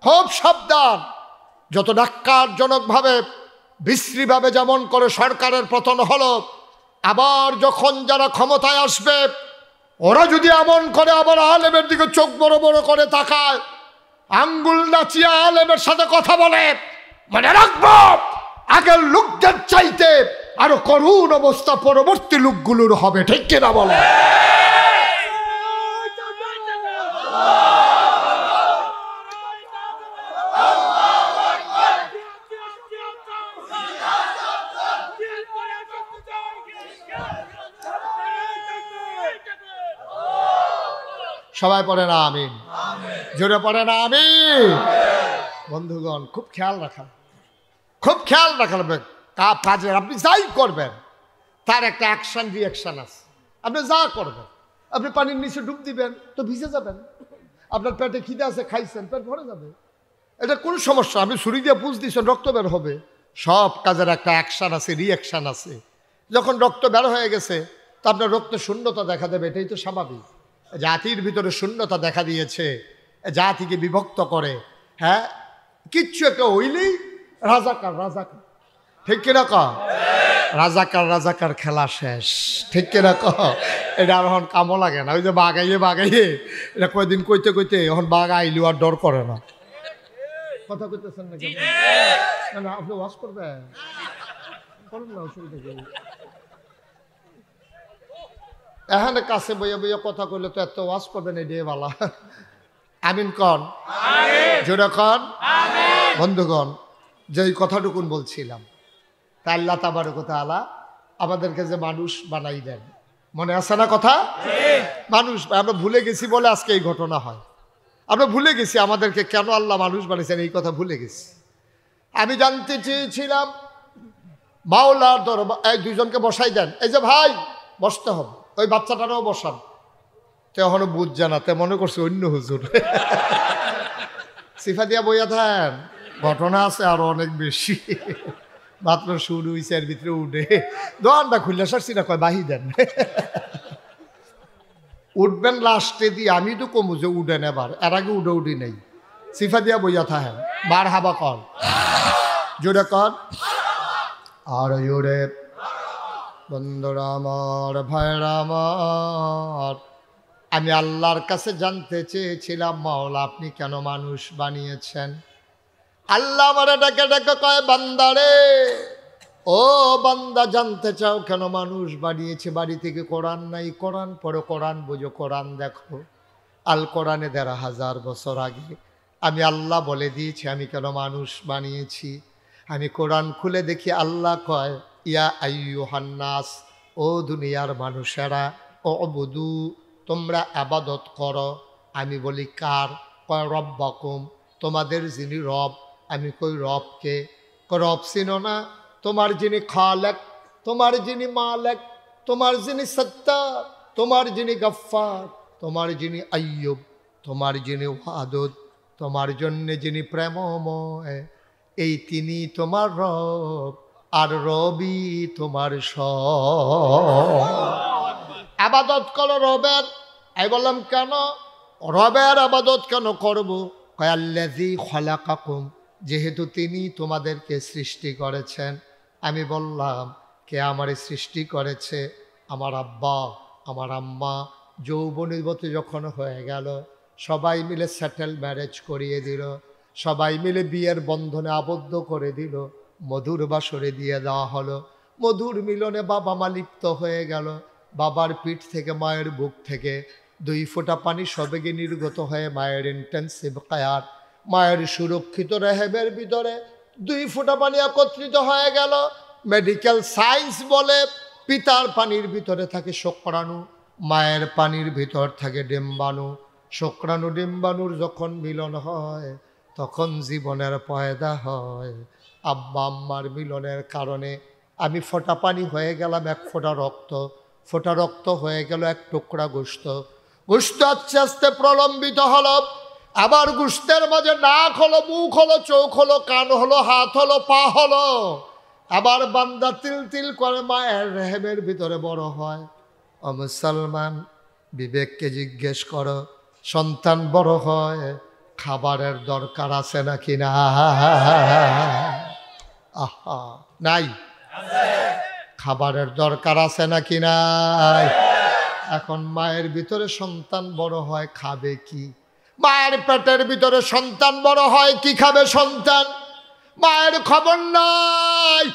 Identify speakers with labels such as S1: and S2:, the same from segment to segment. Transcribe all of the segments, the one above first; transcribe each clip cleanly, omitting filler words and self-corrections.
S1: খুব সাবধান। যত ন্যাক্কারজনকভাবে বিশ্রীভাবে যেমন করে সরকারের পতন হলো, আবার যখন যারা ক্ষমতায় আসবে ওরা যদি এমন করে আবার আলেমের দিকে চোখ বড় বড় করে তাকায়, আঙ্গুল নাচিয়ে আলেমের সাথে কথা বলে, মনে রাখবো আগের লোকদের চাইতে আরো করুণ অবস্থা পরবর্তী লোকগুলোর হবে। ঠিক কিনা বলে? সবাই পড়ে না আমিন? জোরে পড়ে না আমিন? বন্ধুগণ, খুব খেয়াল রাখা, খুব খেয়াল রাখবে কাজের। আপনি যাই করবেন তার একটা অ্যাকশন রিয়াকশন আছে। আপনি যা করবেন, আপনি পানির নিচে ডুব দিবেন তো ভিজে যাবেন। আপনার পেটে খিদে আছে, খাইছেন, পেট ভরে যাবে, এটা কোন সমস্যা। আপনি ছুরি দিয়ে পুষ দিচ্ছেন, রক্ত বের হবে। সব কাজের একটা অ্যাকশন আছে, রিয়াকশন আছে। যখন রক্ত বের হয়ে গেছে তো আপনার রক্তে শূন্যতা দেখা দেবে, এটাই তো স্বাভাবিক। জাতির ভিতরে শূন্যতা দেখা দিয়েছে, জাতিকে বিভক্ত করে। হ্যাঁ, কিচ্ছু একটা হইলেই রাজাকার রাজাকার। ঠিক কিনা ক? রাজাকার রাজাকার খেলা শেষ। ঠিক কিনা ক? এটা আর এখন কামও লাগে না। ওই যে বাগাইয়ে বাগাইয়ে এটা কয়দিন কইতে কইতে এখন বাঘ আইলেও আর ডর করে না। কথা কইতেছেন না কেন? না, আপনি ওয়াশ করবেন, করেন না, অসুবিধা কি? এখানে কাছে বইয়া বইয়া কথা কইলে তো এত ওয়াজ করবেন, এই দিয়ে বালা। আমিন কন, জোরে কন। বন্ধুগণ, যেই কথাটুকুন বলছিলাম, তা আল্লাহ তাবারক ওয়া তাআলা আমাদেরকে যে মানুষ বানাই দেন, মনে আছে না কথা? মানুষ আমরা ভুলে গেছি বলে আজকে এই ঘটনা হয়। আমরা ভুলে গেছি আমাদেরকে কেন আল্লাহ মানুষ বানিয়েছেন, এই কথা ভুলে গেছি। আমি জানতে চেয়েছিলাম মাওলার দরবার, এই দুইজনকে বসাই দেন, এই যে ভাই বসতে হবে, ওই বাচ্চাটারও বসান। তো এখনো বুঝছে না, তে মনে করছে অন্য হুজুর। সিফা দিয়া বইয়া থাকেন, ঘটনা আছে আরো অনেক বেশি। মাত্র শুরু হয়েছে, এর ভিতরে উঠে দোকানটা খুললে সারছি না, কয় বাহি দেন। উঠবেন লাস্টে দিয়ে, আমি তো কমু যে উঠেন, এবার এর আগে উঠে উঠি নেই। সিফা দিয়া বইয়া থাকেন, বার হাবা কর, জোরে কর আর জোরে। বন্ধুরা আমার, ভাইরা আমার, আমি আল্লাহর কাছে জানতে চেয়েছিলাম, মাওলা আপনি কেন মানুষ বানিয়েছেন? আল্লাহ আমারে ডাকে ডাকে কয়, বান্দারে, ও বান্দা, জানতে চাও কেন মানুষ বানিয়েছে? বাড়ি থেকে কোরআন নাই, কোরআন পড়ো, কোরআন বুঝো, কোরআন দেখো। আল কোরআনে ১,৫০০ বছর আগে আমি আল্লাহ বলে দিয়েছি আমি কেন মানুষ বানিয়েছি। আমি কোরআন খুলে দেখি আল্লাহ কয়, ইয়া আইয়ুহান নাস, ও দুনিয়ার মানুষেরা, উবুদু, তোমরা ইবাদত করো। আমি বলি কার? কয় রব্বাকুম, তোমাদের যিনি রব। আমি কই রবকে? রব চিনো না? তোমার যিনি খালেক, তোমার যিনি মালেক, তোমার যিনি সত্তার, তোমার যিনি গফফার, তোমার যিনি আইয়ুব, তোমার যিনি ওয়াদুদ, তোমার জন্য যিনি প্রেমময়, এই তিনি তোমার রব, আর রবি তোমার সব। আবাদত করো রবের। আমি বললাম কেন রবের আবাদত কেন করবো? কয় আল্লাযী খালাকাকুম, যেহেতু তিনি তোমাদেরকে সৃষ্টি করেছেন। আমি বললাম কে আমারে সৃষ্টি করেছে? আমার আব্বা, আমার আম্মা যৌবনীবতী যখন হয়ে গেল, সবাই মিলে সেটেল ম্যারেজ করিয়ে দিল, সবাই মিলে বিয়ের বন্ধনে আবদ্ধ করে দিল, মধুর বাসরে দিয়ে দেওয়া হলো। মধুর মিলনে বাবা মা লিপ্ত হয়ে গেল। বাবার পিঠ থেকে, মায়ের বুক থেকে 2 ফোঁটা পানি সবেগে নির্গত হয়ে মায়ের ইন্টেন্সিভ কেয়ার, মায়ের সুরক্ষিত রেহেবের ভিতরে 2 ফোঁটা পানি একত্রিত হয়ে গেল। মেডিকেল সায়েন্স বলে পিতার পানির ভিতরে থাকে শুক্রাণু, মায়ের পানির ভিতর থাকে ডিম্বাণু। শুক্রাণু ডিম্বাণুর যখন মিলন হয় তখন জীবনের পয়দা হয়। আব্বা আম্মার মিলনের কারণে আমি ফোঁটা পানি হয়ে গেলাম 1 ফোঁটা রক্ত, ফোঁটা রক্ত হয়ে গেল 1 টুকরা গোশত। গোশত আস্তে আস্তে প্রলম্বিত হলো, আবার গোশতের মাঝে নাক হলো, মুখ হলো, চোখ হলো, কান হলো, হাত হলো, পা হলো। আবার বান্দা তিল তিল করে মায়ের রেহেমের ভিতরে বড় হয়। ও মুসলমান, বিবেককে জিজ্ঞেস করো, সন্তান বড় হয় খাবারের দরকার আছে নাকি না? আহা, নাই? খাবারের দরকার আছে নাকি নাই? এখন মায়ের ভিতরে সন্তান বড় হয়, খাবে কি? মায়ের পেটের ভিতরে সন্তান বড় হয়, কি খাবে সন্তান? মায়ের খবর নাই।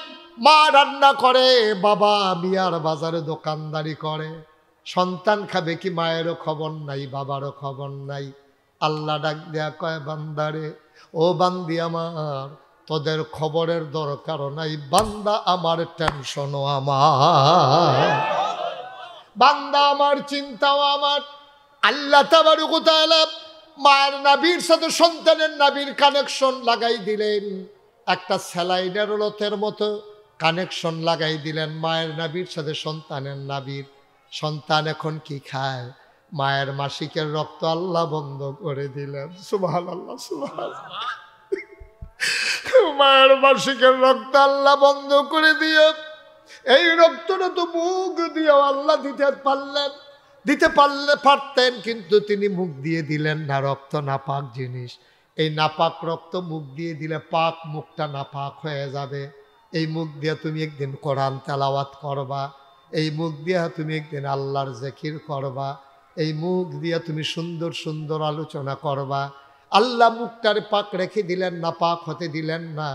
S1: মা রান্না করে, বাবা বিয়ার বাজারে দোকানদারি করে। সন্তান খাবে কি? মায়েরও খবর নাই, বাবারও খবর নাই। আল্লাহ ডাক দেয়া কয়, বান্দারে, ও বান্দি আমার, তোদের খবরের দরকারও নাই, বান্দা আমার, টেনশনও আমার, বান্দা আমার, চিন্তাও আমার। আল্লাহ তাবারক ওয়া তাআলা মায়ের নাভির সাথে সন্তানের নাভির কানেকশন লাগাই দিলেন। একটা স্যালাইনের লতের মতো কানেকশন লাগাই দিলেন মায়ের নাভির সাথে সন্তানের নাভির। সন্তান এখন কি খায়? মায়ের মাসিকের রক্ত আল্লাহ বন্ধ করে দিলেন। সুবহানাল্লাহ, সুবহানাল্লাহ। মায়ের মাসিকের রক্ত আল্লাহ বন্ধ করে দিয়ে এই রক্তটা তো মুখ দিয়ে আল্লাহ দিতে পারতেন, কিন্তু তিনি মুখ দিয়ে দিলেন না। রক্ত নাপাক জিনিস। এই নাপাক রক্ত মুখ দিয়ে দিলে পাক মুখটা নাপাক হয়ে যাবে। এই মুখ দিয়ে তুমি একদিন কোরআন তেলাওয়াত করবা, এই মুখ দিয়ে তুমি একদিন আল্লাহর জিকির করবা, এই মুখ দিয়ে তুমি সুন্দর সুন্দর আলোচনা করবা। আল্লাহ মুখটারে পাক রেখে দিলেন না, পাক হতে দিলেন না।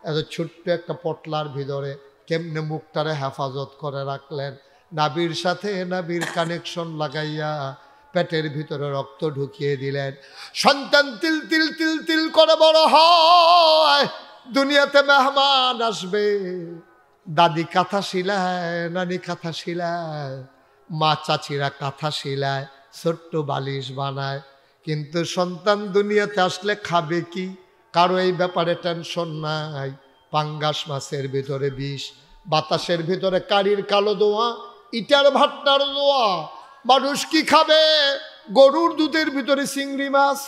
S1: এত ছোট্ট একটা পটলার ভিতরে কেমনে মুখটারে হেফাজত করে রাখলেন? নাভির সাথে নাভির কানেকশন লাগাইয়া পেটের ভিতরে রক্ত ঢুকিয়ে দিলেন। সন্তান তিল তিল তিল তিল করে বড় হয়। দুনিয়াতে মেহমান আসবে, দাদি কাঁথা শিলায়, নানি কাঁথা শিলায়, মা চাচিরা কাঁথা শিলায়, ছোট্ট বালিশ বানায়। কিন্তু সন্তান দুনিয়াতে আসলে খাবে কি? কারো এই ব্যাপারে টেনশন নাই। পাঙ্গাস মাছের ভিতরে বিষ, বাতাসের ভিতরে কারির কালো দোয়া, ইটার ভাট্টার দোয়া। মানুষ কি খাবে? গরুর দুধের ভিতরে চিংড়ি মাছ,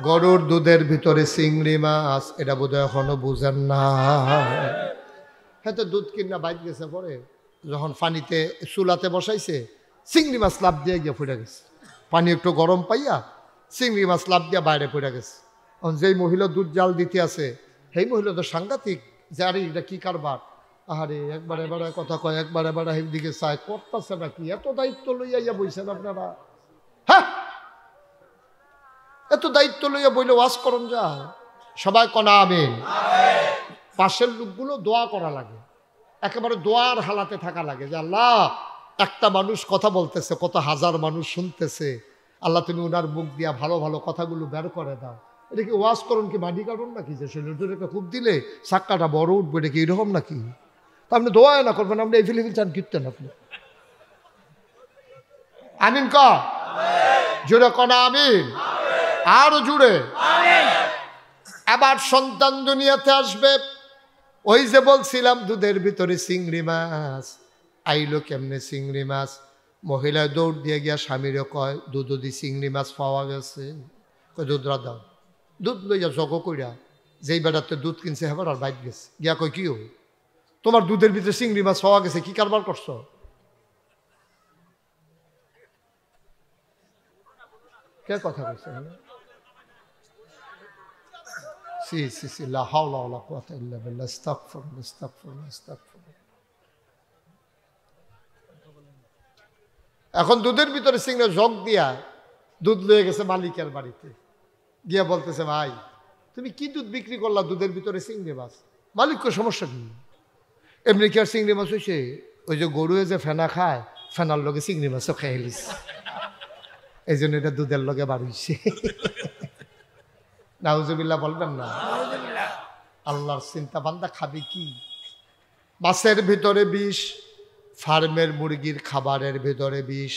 S1: গরুর দুধের ভিতরে চিংড়ি মাছ। এটা বোধহয় এখনো বুঝেন না। হ্যাঁ, তো দুধ কিনা বাইক গেছে, পরে যখন পানিতে চুলাতে বসাইছে, চিংড়ি মাছ লাভ দিয়ে গিয়ে ফুটে গেছে। পানি একটু গরম পাইয়া চিংড়ি মাছ লাভ দিয়ে বাইরে পড়ে গেছে। যেই মহিলা দুধ জাল দিতে আছে, সেই মহিলা তো সাংঘাতিক, যে আরে এটা কি কারবার। আরে একবার এবারে কথা কয়, একবার এবারে দিকে চায়, করতেছে নাকি? এত দায়িত্ব লইয়া বইছেন আপনারা? হ্যাঁ, এত দায়িত্ব লইয়া বইলে ওয়াজ করন যায়? সবাই কনা আমিন। পাশের লোকগুলো দোয়া করা লাগে, একেবারে দোয়ার হালাতে থাকা লাগে যে আল্লাহ, একটা মানুষ কথা বলতেছে, কত হাজার মানুষ শুনতেছে, আল্লাহ তুমি ওনার মুখ দিয়া ভালো ভালো কথাগুলো বের করে দাও। এটা কি ওয়াজ করুন কি মাটি কাটুন নাকি? যে শরীরটা খুব দিলে চাক্কাটা বড় উঠবে, এটা কি এরকম নাকি? তা আপনি দোয়া না করবেন, আপনি এই ফিলিফিল চান কীর্তেন আপনি। আমিন ক জোরে কনা আমিন, আরো জুড়ে। এবার সন্তান দুনিয়াতে আসবে। ওই যে বলছিলাম দুধের ভিতরে চিংড়ি মাছ, আইলো কেমনে চিংড়ি মাছ? মহিলা দৌড় দিয়ে গিয়া স্বামীরে কয়, দুধ দি চিংড়ি মাছ পাওয়া গেছে। কয় দুধ রাধা, দুধ লইয়া জগ কইরা যেই বেড়াতে দুধ কিনছে হেবার আর বাইক গেছে। গিয়া কয়, কি তোমার দুধের ভিতরে চিংড়ি মাছ পাওয়া গেছে, কি কারবার করছো? কে কথা কইছে? সি সি সি, লা হাওলা ওয়ালা কুওয়াতা ইল্লা বিল্লাহ, আস্তাগফিরুল্লাহ, আস্তাগফিরুল্লাহ, আস্তাগফিরুল্লাহ। এখন দুধের ভিতরে চিংড়ি জগ দিয়া দুধ লয়ে গেছে মালিকের বাড়িতে। গিয়া বলতেছে, ভাই তুমি কি দুধ বিক্রি করলা? দুধের ভিতরে চিংড়ি মাছ। মালিক কো, সমস্যা কি? এমনি কি আর চিংড়ি মাছ হয়েছে? ওই যে গরুয়ে যে ফেনা খায়, ফেনার লগে চিংড়ি মাছও খেয়ে লিস, এই জন্য এটা দুধের লগে বাড়িয়েছে। নাউজুবিল্লাহ বলবেন না? আল্লাহর চিন্তা, বান্দা খাবে কি? মাছের ভিতরে বিষ, ফার্মের মুরগির খাবারের ভিতরে বিষ,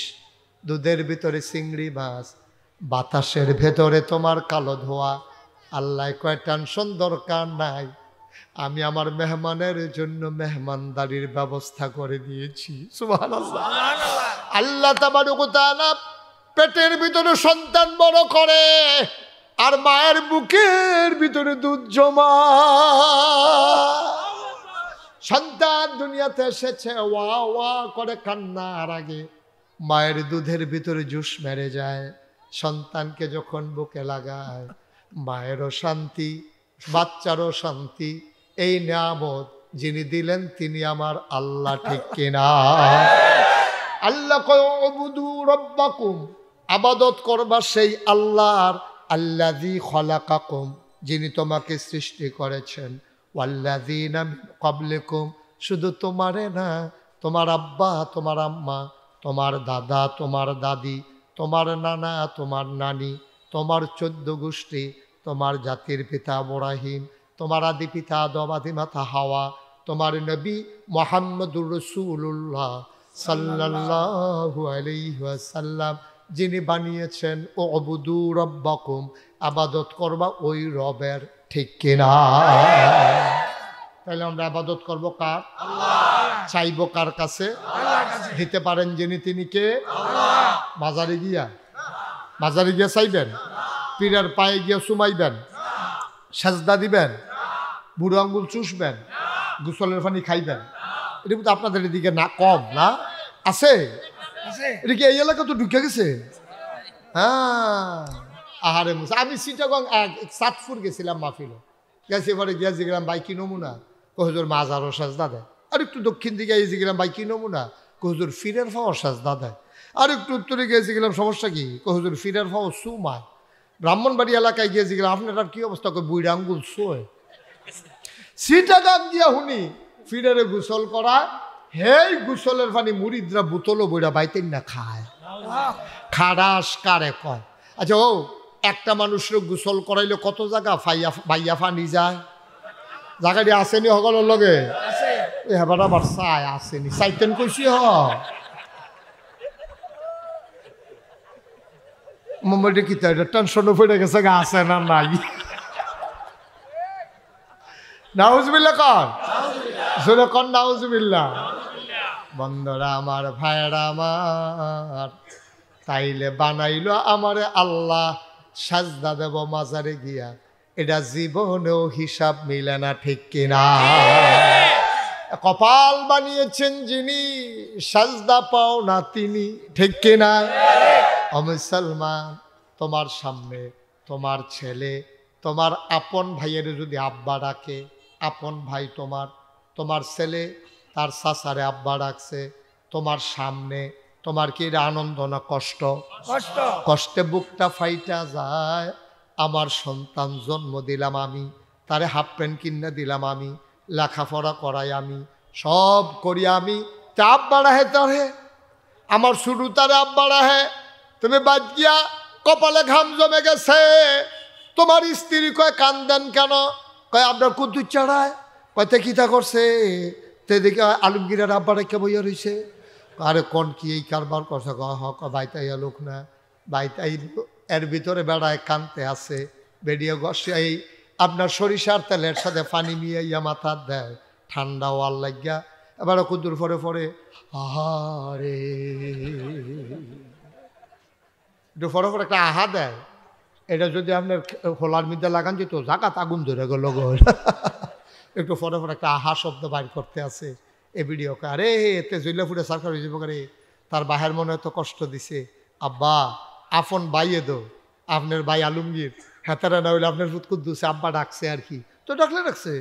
S1: দুধের ভিতরে চিংড়ি মাছ, বাতাসের ভেতরে তোমার কালো ধোয়া। আল্লাহ কয়, টেনশন দরকার নাই, আমি আমার মেহমানের জন্য মেহমানদারির ব্যবস্থা করে দিয়েছি। সুবহানাল্লাহ। আল্লাহ তাবারক ওয়া তাআলা পেটের ভিতরে সন্তান বড় করে, আর মায়ের বুকের ভিতরে দুধ জমা। সন্তান দুনিয়াতে এসেছে, ওয়া ওয়া করে কান্নার আগে মায়ের দুধের ভিতরে জুস মেরে যায়, সন্তানকে যখন বুকে লাগায় মায়েরও শান্তি, বাচ্চারও শান্তি। এই নিয়ামত যিনি দিলেন তিনি আমার আল্লাহ, ঠিক কিনা? আল্লাহ কয় উবুদু রাব্বাকুম, আবাদত করবা সেই আল্লাহর, আল্লাযী খলাকাকুম, যিনি তোমাকে সৃষ্টি করেছেন, ওয়াল্লাযীনা মিন ক্বাবলিকুম, শুধু তোমারে না, তোমার আব্বা, তোমার আম্মা, তোমার দাদা, তোমার দাদি, তোমার নানা, তোমার নানি, তোমার 14 গোষ্ঠী, তোমার জাতির পিতা ইব্রাহিম, তোমার আদি পিতা আদম, আদি মাতা হাওয়া, তোমার নবী মুহাম্মদুর রাসূলুল্লাহ সাল্লাল্লাহু আলাইহি ওয়াসাল্লাম, যিনি বানিয়েছেন উবুদু রাব্বাকুম, আবাদত করবা ওই রবের, ঠিক কিনা? তাহলে আমরা আবাদত করব কার? আল্লাহ। চাইব কার কাছে? আল্লাহর কাছে। দিতে পারেন যিনি, তিনি কে? আল্লাহ। মাজারে গিয়া, মাজারে গিয়া চাইবেন? পীরের পায়ে গিয়া সুমাইবেন? সাজদা দিবেন? বুড়ো আঙ্গুল চুষবেন? গোসলের পানি খাইবেন? এটা কিন্তু আপনাদের এদিকে না কম না আছে? এটা কি এই এলাকা তো ঢুকে গেছে? হ্যাঁ, আহারে মুসা। আমি চিটাগং সাতপুর গেছিলাম মাহফিলে, গেছি এবারে গিয়া জিগলাম ভাই কি নমুনা, হুজুর মাজারও সাজদা দেয়। আর একটু দক্ষিণ দিকে গেছিলাম ভাই কি নমুনা, হুজুর ফিরের ফাও সাজদা দেয়। আর একটু উত্তরে গিয়েছিলাম সমস্যা কি, হুজুর ফিরের ফাও সুমায়। ব্রাহ্মণবাড়ি এলাকায় গিয়েছিলাম, আপনার কি অবস্থা, বুড়ি আঙ্গুল শোয়। চিটাগাং গিয়া শুনি ফিরেরে গোসল করা, হেই গোসলের পানি মুরিদরা বোতলও বইরা বাইতেন না খায়, খারাস কারে কয়। আচ্ছা ও একটা মানুষের গোসল করাইলে কত জায়গা বাইয়া ফানি যায়? জায়গাটি আসেনি সকলের লগে? এবার আবার চাই আসেনি, চাইতেন কইছি হ মোবাইলটা কি তাই টেনশনও পড়ে গেছে, গা আছে না নাই? নাউজুবিল্লাহ কন, জোরে কন নাউজুবিল্লাহ। বন্ধুরা আমার, ভাইরা আমার, তাইলে বানাইলো আমারে আল্লাহ, সাজদা দেব মাজারে গিয়া, এটা জীবনেও হিসাব মিলে না, ঠিক কিনা? কপাল বানিয়েছেন যিনি, সাজদা পাও না তিনি, ঠিক কিনা? ও মুসলমান, তোমার সামনে তোমার ছেলে, তোমার আপন ভাইয়ের যদি আব্বা ডাকে, আপন ভাই তোমার, তোমার ছেলে তার চাচারে আব্বা ডাকছে তোমার সামনে, তোমার কি এটা আনন্দ না কষ্ট? কষ্ট। কষ্টে বুকটা ফাইটা যায়। আমার সন্তান জন্ম দিলাম আমি, তারে হাফ প্যান্ট কিনে দিলাম আমি, লেখাপড়া করাই আমি, সব করি আমি, তা আব্বা রাহে তারে, আমার শুরু তারে আব্বা রাহে, তুমি বাদ গিয়া কপালে ঘাম জমে গেছে। তোমার স্ত্রী কয় কান্দেন কেন? কয় আপনার কুদ্দুর চড়ায়। কয়তে কিতা করছে? তে দেখে আলমগীরের আব্বা রেখে বইয়া রয়েছে। আরে কোন কি এই কারবার করছে? হক বাইতাইয়া লোক না, বাইতাই এর ভিতরে বেড়ায় কানতে আছে, বেরিয়ে গসে এই আপনার সরিষার তেলের সাথে পানি মিয়াইয়া মাথা দেয়, ঠান্ডা ওয়াল লাগিয়া এবার কুদ্দুর ফরে ফরে আহারে একটু ফরে ফরে একটা আহা দেয়। এটা যদি আপনার খোলার মধ্যে লাগান যেত জাকাত আগুন ধরে গেল গো। একটু ফরে ফরে একটা আহা শব্দ বাইর করতে আছে এ ভিডিওকে। আরে এতে জইলা ফুটে সরকার হয়ে যাবো, করে তার বাহের মনে এত কষ্ট দিছে। আব্বা আপন বাইয়ে দো, আপনার ভাই আলমগীর হেতারা না হইলে আপনার ফুটকুদ দুছে আব্বা ডাকছে আর কি, তো ডাকলে ডাকছে,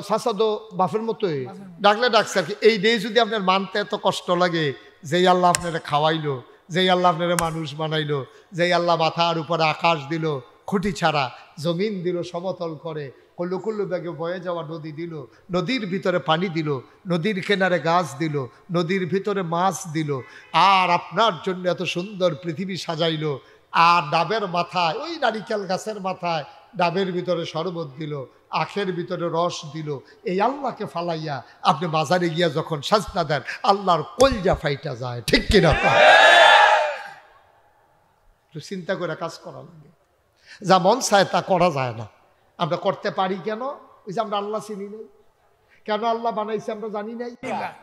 S1: শাসা তো বাপের মতোই ডাকলে ডাকছে আর কি। এই ডে যদি আপনার মানতে এত কষ্ট লাগে, যেই আল্লাহ আপনারা খাওয়াইলো, যেই আল্লাহ আপনারা মানুষ বানাইলো, যেই আল্লাহ মাথার উপরে আকাশ দিল খুঁটি ছাড়া, জমিন দিল সমতল করে, কল্লু কল্লু ব্যাগে বয়ে যাওয়া নদী দিল, নদীর ভিতরে পানি দিল, নদীর কিনারে গাছ দিল, নদীর ভিতরে মাছ দিল, আর আপনার জন্য এত সুন্দর পৃথিবী সাজাইলো, আর ডাবের মাথায়, ওই নারিকেল গাছের মাথায় ডাবের ভিতরে শরবত দিল, আখের ভিতরে রস দিল। এই আল্লাহকে ফালাইয়া আপনি বাজারে গিয়া যখন সাজদা দেন, আল্লাহর কলজা ফাইটা যায়, ঠিক কিনা? একটু চিন্তা করে কাজ করা লাগে। যা মন চায় তা করা যায় না। আমরা করতে পারি কেন? ওই যে আমরা আল্লাহ চিনি নাই। কেন আল্লাহ বানাইছে আমরা জানি নাই।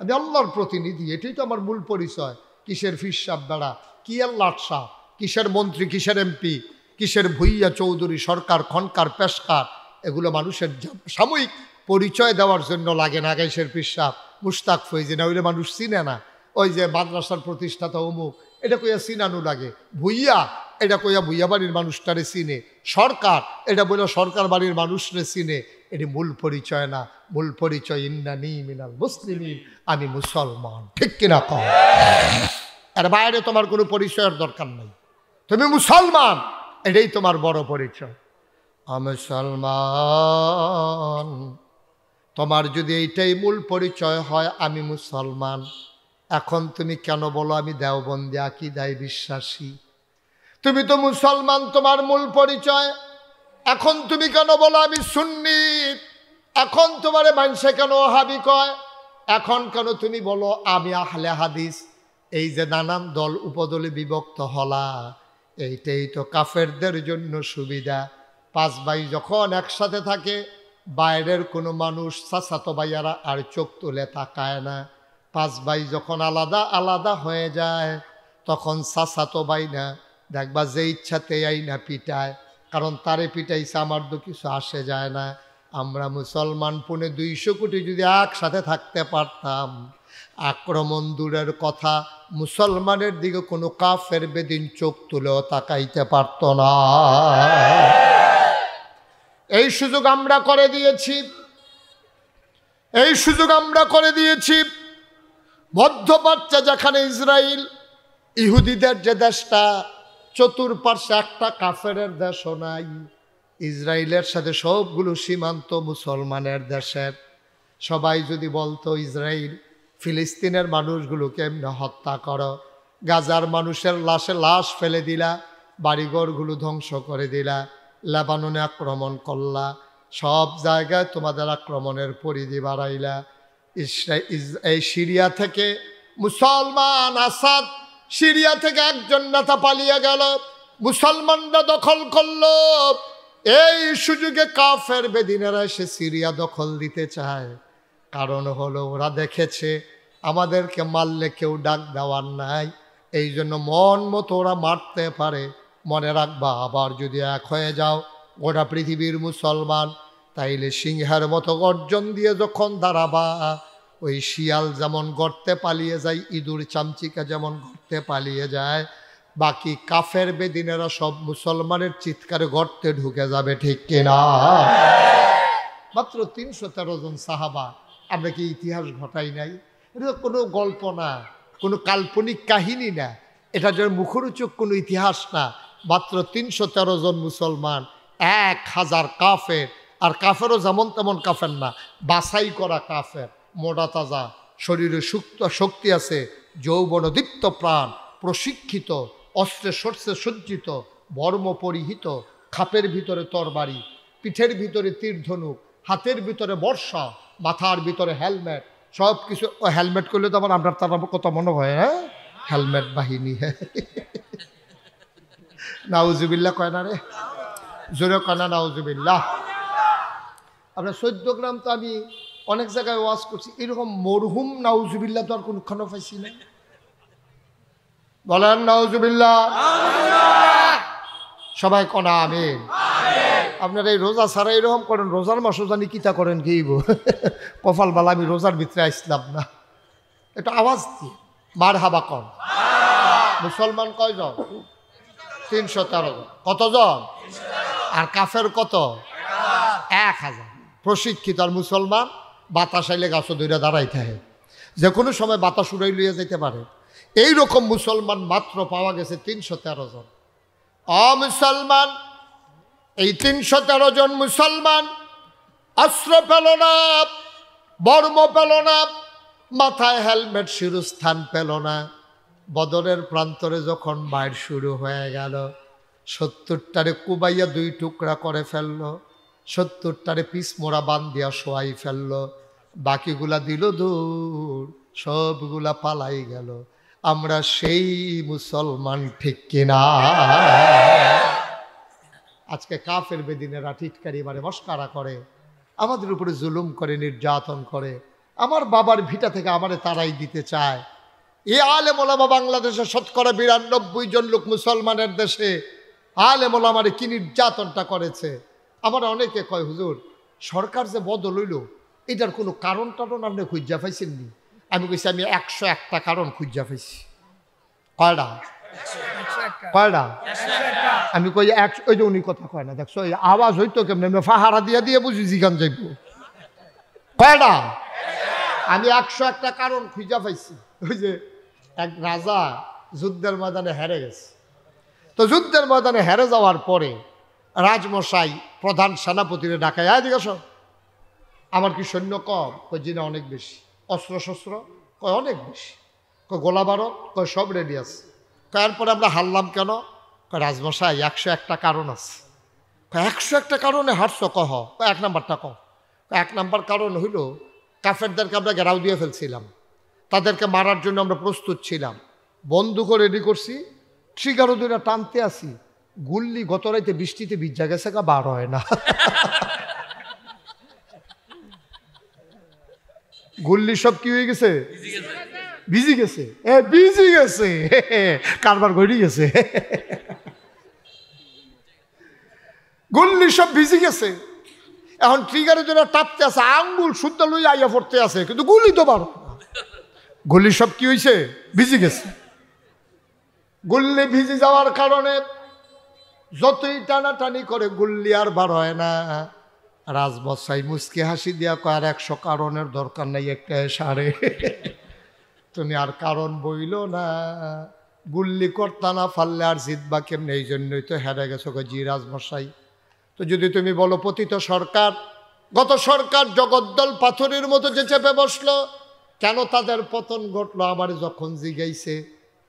S1: আমি আল্লাহর প্রতিনিধি, এটাই তো আমার মূল পরিচয়। কিসের ফিস সাহ বেড়া, কি আল্লাহ শাহ, কিসের মন্ত্রী, কিসের এমপি, কিসের ভুইয়া চৌধুরী, সরকার, খনকার, পেশকার, এগুলো মানুষের সাময়িক পরিচয় দেওয়ার জন্য লাগে না। গাইসের পিসাব, মুশতাক ফৈজি না হইলে মানুষ চিনে না। ওই যে মাদ্রাসার প্রতিষ্ঠাতা অমুক, এটা কইয়া চিনানো লাগে। ভুইয়া, এটা কইয়া ভুইয়া বাড়ির মানুষটারে চিনে। সরকার, এটা বলে সরকার বাড়ির মানুষরে চিনে। এটি মূল পরিচয় না। মূল পরিচয় ইন্নানি মিনাল মুসলিমিন, আমি মুসলমান। ঠিক কিনা কও? এর বাইরে তোমার কোনো পরিচয়ের দরকার নাই। তুমি মুসলমান, এটাই তোমার বড় পরিচয়। মুসলমান, তোমার যদি এইটাই মূল পরিচয় হয় আমি মুসলমান, এখন তুমি কেন বলো আমি দেওবন্দি আকীদায় বিশ্বাসী? তুমি তো মুসলমান, তোমার মূল পরিচয়। এখন তুমি কেন বলো আমি সুন্নি? এখন তোমারে মানুষে কেন ওহাবি কয়? এখন কেন তুমি বলো আমি আহলে হাদিস? এই যে নানান দল উপদলে বিভক্ত হলা, এইটাই তো কাফেরদের জন্য সুবিধা। পাঁচ ভাই যখন একসাথে থাকে, বাইরের কোনো মানুষ চাচাতো ভাইয়ারা আর চোখ তুলে তাকায় না। পাঁচ ভাই যখন আলাদা আলাদা হয়ে যায়, তখন চাচাতো ভাই না দেখবা যে ইচ্ছাতে আই না পিটায়, কারণ তারে পিটাইছে, আমার তো কিছু আসে যায় না। আমরা মুসলমান 250 কোটি যদি একসাথে থাকতে পারতাম, আক্রমণ দূরের কথা, মুসলমানের দিকে কোনো কাফের বেদিন চোখ তুলেও তাকাইতে পারত না। এই সুযোগ আমরা করে দিয়েছি, এই সুযোগ আমরা করে দিয়েছি। মধ্যপ্রাচ্যে যেখানে ইসরায়েল, ইহুদিদের যে দেশটা, চতুর্পার্শ্বে একটা কাফেরের দেশও নাই। ইসরায়েলের সাথে সবগুলো সীমান্ত মুসলমানের দেশের। সবাই যদি বলতো ইসরায়েল ফিলিস্তিনের মানুষগুলোকে এমনি হত্যা করো, গাজার মানুষের লাশে লাশ ফেলে দিলা, বাড়িঘরগুলো ধ্বংস করে দিলা, লেবাননে আক্রমণ করলা, সব জায়গায় তোমাদের আক্রমণের পরিধি বাড়াইলা। এই সিরিয়া থেকে মুসলমান আসাদ, সিরিয়া থেকে একজন নেতা পালিয়ে গেল, মুসলমানরা দখল করলো। এই সুযোগে কাফের বেদিনেরা এসে সিরিয়া দখল দিতে চায়। কারণ হলো ওরা দেখেছে আমাদেরকে মারলে কেউ ডাক দেওয়ার নাই, এই জন্য মন মতো ওরা মারতে পারে। মনে রাখবা, আবার যদি এক হয়ে যাও গোটা পৃথিবীর মুসলমান, তাইলে সিংহের মতো গর্জন দিয়ে যখন দাঁড়াবা, ওই শিয়াল যেমন গর্তে পালিয়ে যায়, ইঁদুর চামচিকা যেমন গর্তে পালিয়ে যায়, বাকি কাফের বেদিনেরা সব মুসলমানের চিৎকারে গর্তে ঢুকে যাবে। ঠিক কিনা? মাত্র 313 জন সাহাবা। আমরা কি ইতিহাস ঘটাই নাই? এটা কোনো গল্প না, কোনো কাল্পনিক কাহিনী না, এটা যে মুখরোচক কোনো ইতিহাস না। মাত্র 313 জন মুসলমান, 1000 কাফের। আর কাফেরও যেমন তেমন কাফের না, বাছাই করা কাফের, মোটা তাজা, শরীরে শক্তি আছে, যৌবন দীপ্ত প্রাণ, প্রশিক্ষিত, অস্ত্রে শস্ত্রে সজ্জিত, বর্ম পরিহিত, খাপের ভিতরে তরবারি, পিঠের ভিতরে তীর ধনুক, হাতের ভিতরে বর্ষা, মাথার ভিতরে হেলমেট, সব কিছু। হেলমেট করলে তো আমরা তার কথা মনে হয়, হ্যাঁ, হেলমেট বাহিনী। নাউজুবিল্লাহ কয় না রে, জোরে কয় না নাউজুবিল্লাহ। আপনার 14 গ্রাম তো আমি অনেক জায়গায় ওয়াজ করছি, এরকম মরহুম নাউজুবিল্লাহ তো আর কোনখানে পাইছি না। বলেন নাউজুবিল্লাহ। সবাই কনা আমিন। আপনারা এই রোজা ছাড়া এরকম করেন, রোজার মাসও জানি কিতা করেন কি কপাল বালা, আমি রোজার ভিতরে আসলাম না। এটা আওয়াজ দিয়ে মার হাবা কর। মুসলমান কয়জন? 313 জন। কতজন? আর কাফের কত? 1000। প্রশিক্ষিত। আর মুসলমান বাতাস আইলে গাছ ধরে দাঁড়াই থাকে, যে কোনো সময় বাতাস উড়াই লইয়া যেতে পারে। এইরকম মুসলমান মাত্র পাওয়া গেছে 313 জন। মুসলমান, এই 313 জন মুসলমান অস্ত্র পেল না, বর্ম পেল না, মাথায় হেলমেট শিরস্থান পেল না। বদরের প্রান্তরে যখন বাইর শুরু হয়ে গেল, 70টারে কুবাইয়া 2 টুকরা করে ফেলল, 70টারে পিস মোড়া বান দিয়া শোয়াই ফেলল, বাকিগুলা দিল দূর, সবগুলা পালাই গেল। আমরা সেই মুসলমান, ঠিক কিনা? আজকে কাফের বেদিনেরা টিটকারি মারে, মস্কারা করে, আমাদের উপরে জুলুম করে, নির্যাতন করে। আমার বাবার ভিটা থেকে আমারে তারাই দিতে চায়। এ আলেম ওলামা বাংলাদেশে 92% জন লোক মুসলমানের দেশে আলেম ওলামারে কি নির্যাতনটা করেছে। আমার অনেকে কয়, হুজুর সরকার যে বদল হইল, এটার কোনো কারণ টারণ আপনি খুঁজা পাইছেননি? আমি কইছি আমি 101টা কারণ খুঁজা পাইছি। কয়টা কয়টা? আমি কই ওই যে উনি কথা কয় না, দেখছো এই আওয়াজ হইতো কেমন, ফাহারা দিয়া দিয়ে বুঝি জিগান যাইব। কয়টা? আমি 101টা কারণ খুঁজা পাইছি। ওই যে এক রাজা যুদ্ধের ময়দানে হেরে গেছে, তো যুদ্ধের ময়দানে হেরে যাওয়ার পরে রাজমশাই প্রধান সেনাপতিরে ডাকায়, এদিকে আসো, আমার কি সৈন্য কম? কই জি না, অনেক বেশি। অস্ত্র শস্ত্র? কয় অনেক বেশি। কয় গোলা বারো? কয় সব রেডি আছে। তারপরে আমরা হারলাম কেন? কয় রাজমশাই 101টা কারণ আছে। কয় 101টা কারণে হারছ? কহ। কয় 1 নাম্বারটা কহ। 1 নাম্বার কারণ হইল কাফেরদেরকে আমরা ঘেরাও দিয়ে ফেলছিলাম, তাদেরকে মারার জন্য আমরা প্রস্তুত ছিলাম, বন্দুকও রেডি করছি, ট্রিগারও দুইটা টানতে আসি, গুল্লি গত রাইতে বৃষ্টিতে ভিজা গেছে, বার হয় না। গুল্লি সব কি হয়ে গেছে? ভিজি গেছে। ভিজি গেছে, কারবার গড়ি গেছে, গুল্লি সব ভিজি গেছে। এখন ট্রিগারে যেটা টাপতে আছে, আঙ্গুল শুদ্ধ লই আইয়া পড়তে আছে, কিন্তু গুলি তো পারো। গুলি সব কি হয়েছে? ভিজি গেছে। গুল্লি ভিজি যাওয়ার কারণে যতই টানাটানি করে গুল্লি আর বার হয় না। রাজমশাই মুচকি হাসি দিয়া কয়, আর 100 কারণের দরকার নাই, একটা সারে তুমি আর কারণ বইল না, গুল্লি করতা না পারলে আর জিতবা কেমনে, এই জন্যই তো হেরে গেছো। জি রাজমশাই, তো যদি তুমি বলো পতিত সরকার, গত সরকার জগদ্দল পাথরের মতো যে চেপে বসলো, কেন তাদের পতন ঘটলো? আমার যখন জিগাইছে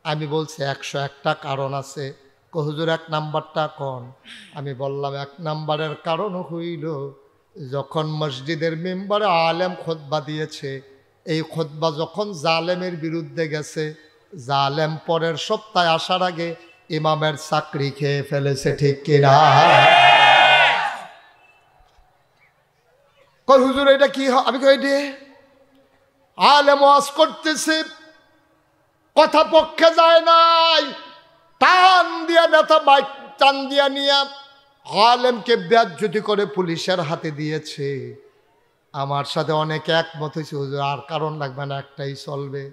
S1: আমি বলছি 101টা কারণ আছে। হুজুর 1 নাম্বারটা কোন? আমি বললাম 1 নাম্বারের কারণ হইল যখন মসজিদের মেম্বারে আলেম খুতবা দিয়েছে, এই খুতবা যখন জালেমের বিরুদ্ধে গেছে, জালেম পরের সপ্তাহে আসার আগে ইমামের চাকরি খেয়ে ফেলেছে, ঠিক কিনা? কই হুজুর এটা কি? আমি কই দে আলেম ওয়াজ করতেছে, কথা পক্ষে যায় নাই, টান দিয়া নেতা বাইক টান দিয়া নিয়া আলেমকে বেয়াজ্জতি করে পুলিশের হাতে দিয়েছে। আমার সাথে অনেকে একমত হয়েছে, হুজুর আর কারণ লাগবে না, একটাই চলবে।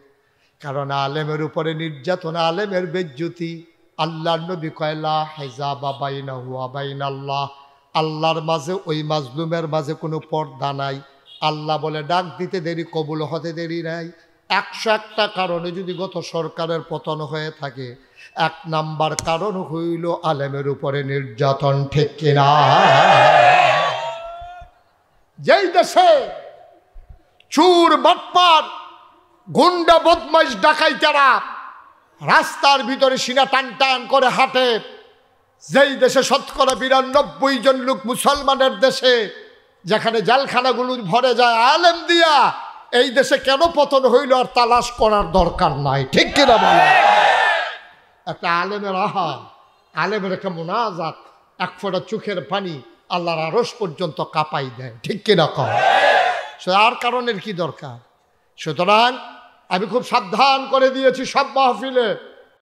S1: কারণ আলেমের উপরে নির্যাতন, আলেমের বেজ্জতি। আল্লাহর নবী কয় লা হিজাবা বাইনাহু ওয়া বাইনাল্লাহ, আল্লাহর মাঝে ওই মাজলুমের মাঝে কোনো পর্দা নাই। আল্লাহ বলে ডাক দিতে দেরি, কবুল হতে দেরি নাই। 101টা কারণে যদি গত সরকারের পতন হয়ে থাকে, 1 নাম্বার কারণ হইল আলেমের উপরে নির্যাতন, ঠিক কিনা? যেই দেশে চুর বাটপার গুন্ডা বদমাইশ ডাকাইতেরা রাস্তার ভিতরে সিনা টান টান করে হাঁটে, যেই দেশে 92% জন লোক মুসলমানের দেশে, যেখানে জেলখানাগুলো ভরে যায় আলেম দিয়া, এই দেশে কেন পতন হইল আর তালাশ করার দরকার নাই, ঠিক কিনা বলে? একটা আলেমের আলেমের একটা মোনাজাত, 1 ফোঁটা চোখের পানি আল্লাহর আরশ পর্যন্ত কাঁপাই দেয়, ঠিক কিনা কম? আর কারণের কি দরকার? সুতরাং আমি খুব সাবধান করে দিয়েছি সব মাহফিলে,